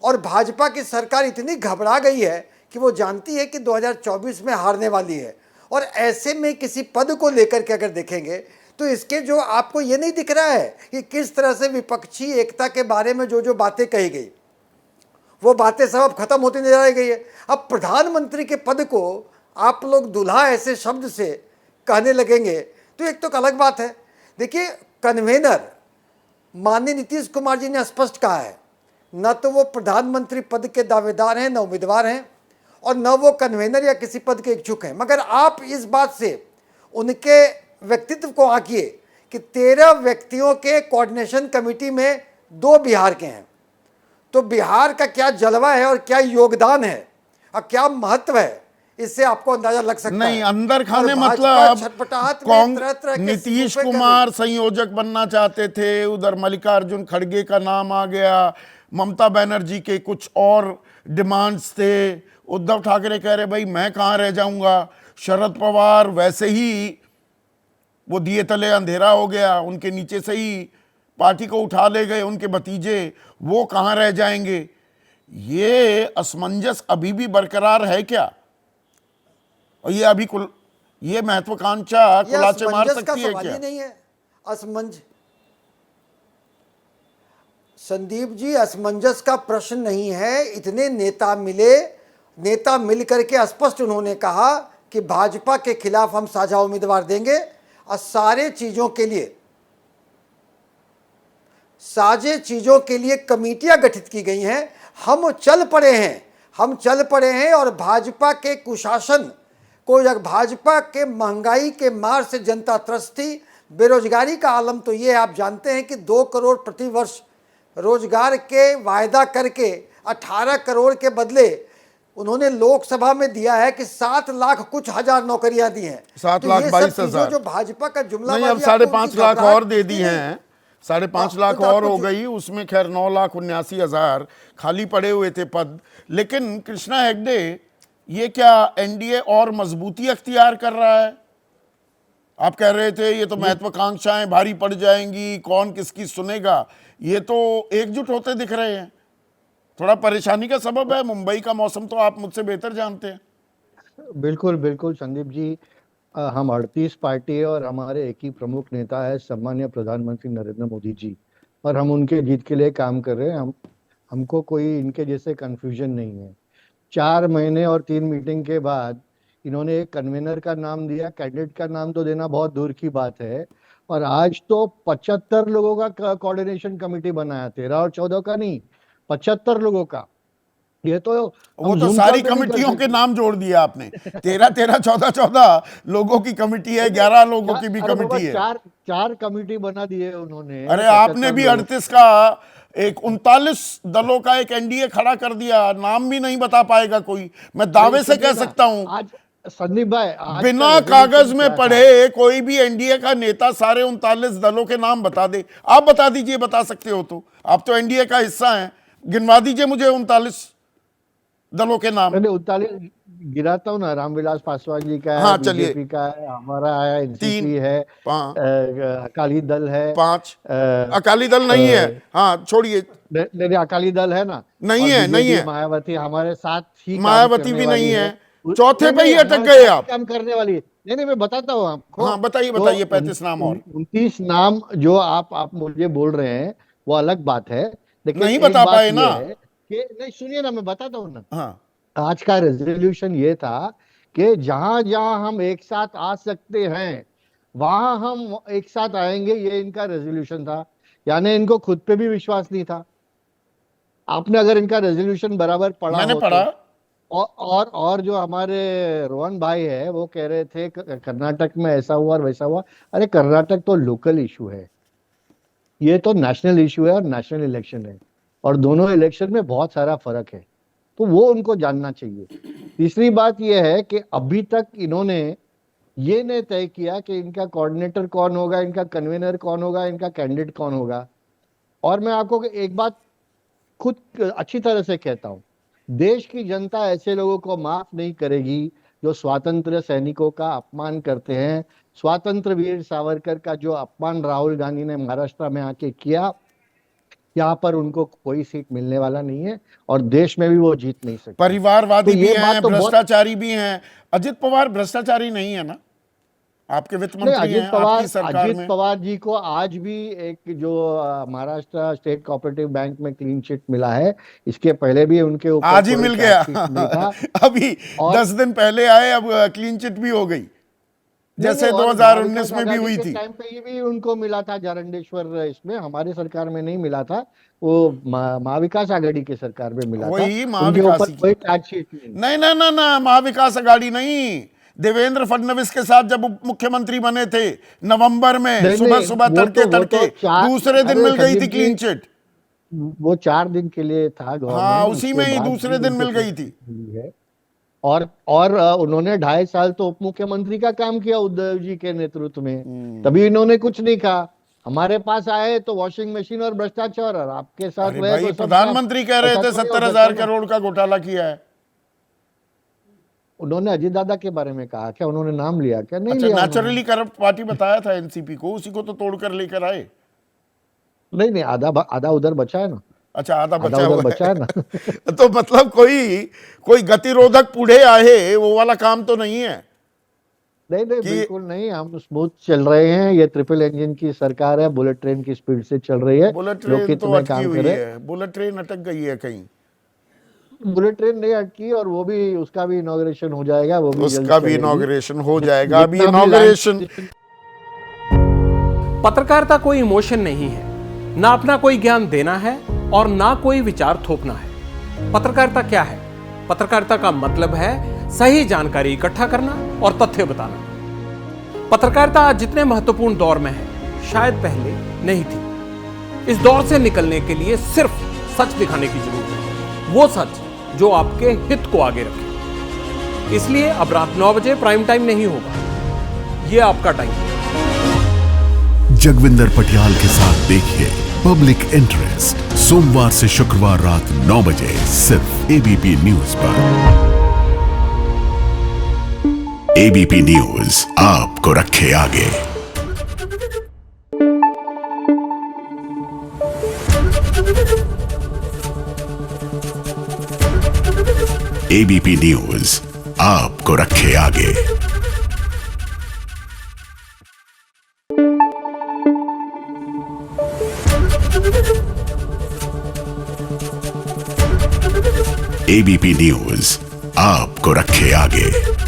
और भाजपा की सरकार इतनी घबरा गई है कि वो जानती है कि 2024 में हारने वाली है। और ऐसे में किसी पद को लेकर के अगर देखेंगे तो इसके जो आपको ये नहीं दिख रहा है कि किस तरह से विपक्षी एकता के बारे में जो जो बातें कही गई वो बातें सब अब खत्म होती नजर आ गई है। अब प्रधानमंत्री के पद को आप लोग दूल्हा ऐसे शब्द से कहने लगेंगे तो एक तो अलग बात है। देखिए, कन्वेनर माननीय नीतीश कुमार जी ने स्पष्ट कहा है, न तो वो प्रधानमंत्री पद के दावेदार हैं, न उम्मीदवार हैं, और न वो कन्वेनर या किसी पद के इच्छुक हैं। मगर आप इस बात से उनके व्यक्तित्व को आंकिए कि 13 व्यक्तियों के कोऑर्डिनेशन कमेटी में 2 बिहार के हैं। तो बिहार का क्या जलवा है और क्या योगदान है और क्या महत्व है, इससे आपको अंदाजा लग सकता नहीं, है। अंदर खाने मतलब नीतीश कुमार संयोजक बनना चाहते थे, उधर मल्लिकार्जुन खड़गे का नाम आ गया, ममता बनर्जी के कुछ और डिमांड्स थे, उद्धव ठाकरे कह रहे भाई मैं कहाँ रह जाऊंगा, शरद पवार वैसे ही वो दिए तले अंधेरा हो गया, उनके नीचे से ही पार्टी को उठा ले गए उनके भतीजे, वो कहाँ रह जाएंगे। ये असमंजस अभी भी बरकरार है क्या? और ये अभी ये महत्वाकांक्षा कुलाचे मार सकती है क्या? नहीं है असमंजस, संदीप जी, असमंजस का प्रश्न नहीं है। इतने नेता मिल करके स्पष्ट उन्होंने कहा कि भाजपा के खिलाफ हम साझा उम्मीदवार देंगे और सारे चीजों के लिए कमेटियां गठित की गई हैं। हम चल पड़े हैं और भाजपा के कुशासन को, भाजपा के महंगाई के मार से जनता त्रस्त थी। बेरोजगारी का आलम तो ये आप जानते हैं कि 2 करोड़ प्रति वर्ष रोजगार के वायदा करके 18 करोड़ के बदले उन्होंने लोकसभा में दिया है कि 7 लाख कुछ हजार नौकरियां दी हैं। 7,22,000 जो भाजपा का जुमला, नहीं, अब 5.5 लाख और दे दी हैं, 5.5 लाख और हो गई, उसमें खैर 9,79,000 खाली पड़े हुए थे पद। लेकिन कृष्णा हेगड़े, ये क्या एनडीए और मजबूती अख्तियार कर रहा है? आप कह रहे थे ये तो महत्वाकांक्षाएं भारी पड़ जाएंगी, कौन किसकी सुनेगा, ये तो एकजुट होते दिख रहे हैं। थोड़ा परेशानी का सबब है? मुंबई का मौसम तो आप मुझसे बेहतर जानते हैं। बिल्कुल बिल्कुल संदीप जी, हम 38 पार्टी है और हमारे एक ही प्रमुख नेता है सम्मान्य प्रधानमंत्री नरेंद्र मोदी जी, और हम उनके जीत के लिए काम कर रहे हैं। हमको कोई इनके जैसे कंफ्यूजन नहीं है। 4 महीने और 3 मीटिंग के बाद इन्होंने एक कन्वेनर का नाम दिया, कैंडिडेट का नाम तो देना बहुत दूर की बात है। और आज तो 75 लोगों का कोऑर्डिनेशन कमेटी बनाया, 13 और 14 का नहीं, 75 लोगों का। ये तो वो तो सारी कमेटियों के नाम जोड़ दिया आपने। 13 14 लोगों की कमेटी है, 11 लोगों की भी कमेटी है। चार कमेटी बना दिए उन्होंने। अरे आपने भी 38 का एक 39 दलों का एक एनडीए खड़ा कर दिया, नाम भी नहीं बता पाएगा कोई। मैं दावे से कह सकता हूं, आज संदीप भाई, बिना कागज में पढ़े कोई भी एनडीए का नेता सारे 39 दलों के नाम बता दे। आप बता दीजिए, बता सकते हो तो, आप तो एनडीए का हिस्सा हैं, गिनवा दीजिए मुझे 39 दलों के नाम। 39 गिराता हूँ ना, रामविलास पासवान जी का है, हाँ, बीजेपी का है, हमारा है, एनसीपी है, अकाली दल है, 5 अकाली दल नहीं है, हाँ छोड़िए, नहीं अकाली दल है ना, नहीं है मायावती हमारे साथ ही, मायावती भी नहीं है, चौथे पे ही अटक गए आप। काम करने वाली है। नहीं मैं बताता हूँ आपको। हाँ बताइए 35 नाम और 29 नाम जो आप मुझे बोल रहे हैं वो अलग बात है, लेकिन नहीं बता पाए ना कि नहीं, सुनिए ना, मैं बताता हूँ ना। हाँ, आज का रेजोल्यूशन ये था कि जहां जहां हम एक साथ आ सकते हैं वहां हम एक साथ आएंगे, ये इनका रेजोल्यूशन था। यानी इनको खुद पे भी विश्वास नहीं था। आपने अगर इनका रेजोल्यूशन बराबर पढ़ा, मैंने हो पढ़ा। तो, और जो हमारे रोहन भाई है वो कह रहे थे कर्नाटक में ऐसा हुआ और वैसा हुआ। अरे कर्नाटक तो लोकल इशू है, ये तो नेशनल इशू है और नेशनल इलेक्शन है, और दोनों इलेक्शन में बहुत सारा फर्क है, तो वो उनको जानना चाहिए। तीसरी बात यह है कि अभी तक इन्होंने ये नहीं तय किया कि इनका कोऑर्डिनेटर कौन होगा, इनका कन्वेनर कौन होगा, इनका कैंडिडेट कौन होगा। और मैं आपको एक बात खुद अच्छी तरह से कहता हूं, देश की जनता ऐसे लोगों को माफ नहीं करेगी जो स्वातंत्र सैनिकों का अपमान करते हैं। स्वातंत्र वीर सावरकर का जो अपमान राहुल गांधी ने महाराष्ट्र में आके किया, यहाँ पर उनको कोई सीट मिलने वाला नहीं है और देश में भी वो जीत नहीं सकते। परिवारवादी तो भी ये हैं, बात तो बहुत भ्रष्टाचारी भी हैं। अजित पवार भ्रष्टाचारी नहीं है ना? आपके वित्त नहीं, मंत्री हैं आपकी सरकार अजित में। पवार जी को आज भी एक जो महाराष्ट्र स्टेट कोऑपरेटिव बैंक में क्लीन चिट मिला है, इसके पहले भी उनके ऊपर आज ही कोई मिल गया चार्जशीट नहीं था। अभी और 10 दिन पहले आए, अब क्लीन चिट भी हो गई, जैसे नहीं, और 2019 में भी आघाड़ी हुई के थी। टाइम पे ये भी उनको मिला था जारंडेश्वर, इसमें हमारी सरकार में नहीं मिला था, वो महाविकास आघाड़ी की सरकार में मिला था। वही उनके महाविकास ऊपर कोई चार्जशीट नहीं। नहीं ना ना ना, महाविकास आघाड़ी नहीं, देवेंद्र फडणवीस के साथ जब उप मुख्यमंत्री बने थे नवंबर में, नहीं, सुबह नहीं, सुबह वो तड़के तो तड़के दूसरे दिन अरे मिल गई थी संदीप क्लीन जी, चिट। वो 4 दिन के लिए था हाँ, गवर्नमेंट, उसी उसके में ही बाद दूसरे भी दिन उनको मिल गई थी। मिली है। और उन्होंने 2.5 साल तो उप मुख्यमंत्री का काम किया उद्धव जी के नेतृत्व में, तभी इन्होंने कुछ नहीं कहा। हमारे पास आए तो वॉशिंग मशीन और भ्रष्टाचार, और आपके साथ अरे रहे भाई, तो सब प्रधानमंत्री कह रहे ऐसा थे थोड़ी हो 70,000 सकता है ना। करोड़ का घोटाला किया है। उन्होंने अजीत दादा के बारे में कहा क्या? उन्होंने नाम लिया क्या? नहीं अच्छा, लिया नेचुरली करप्ट पार्टी बताया था एनसीपी को, उसी को तो तोड़कर लेकर आए। नहीं नहीं, आधा उधर बचा है ना। अच्छा, आधा आधा बचा उधर हुआ बचा है ना। है तो मतलब कोई गतिरोधक पुढ़े आए वो वाला काम तो नहीं है नहीं नहीं, कि बिल्कुल नहीं, हम स्मूथ चल रहे हैं। ये ट्रिपल इंजन की सरकार है, बुलेट ट्रेन की स्पीड से चल रही है, बुलेट ट्रेन लोकहित तो में अटकी काम हुई करे। है, बुलेट ट्रेन अटक गई है कहीं। बुलेट ट्रेन नहीं अटकी, और वो भी, उसका भी इनॉग्रेशन हो जाएगा, वो भी जल्द उसका भी चलेगी। इनॉग्रेशन हो जाएगा। अभी जितना भी इनॉग्रेशन, पत्रकारिता कोई इमोशन नहीं है, ना अपना कोई ज्ञान देना है और ना कोई विचार थोपना है। पत्रकारिता क्या है? पत्रकारिता का मतलब है सही जानकारी इकट्ठा करना और तथ्य बताना। पत्रकारिता आज जितने महत्वपूर्ण दौर में है, शायद पहले नहीं थी। इस दौर से निकलने के लिए सिर्फ सच दिखाने की जरूरत है, वो सच जो आपके हित को आगे रखे। इसलिए अब रात 9 बजे प्राइम टाइम नहीं होगा, ये आपका टाइम है। जगविंदर पटियाल के साथ देखिए पब्लिक इंटरेस्ट, सोमवार से शुक्रवार रात 9 बजे सिर्फ एबीपी न्यूज पर। एबीपी न्यूज आपको रखे आगे। एबीपी न्यूज आपको रखे आगे। एबीपी न्यूज आपको रखे आगे।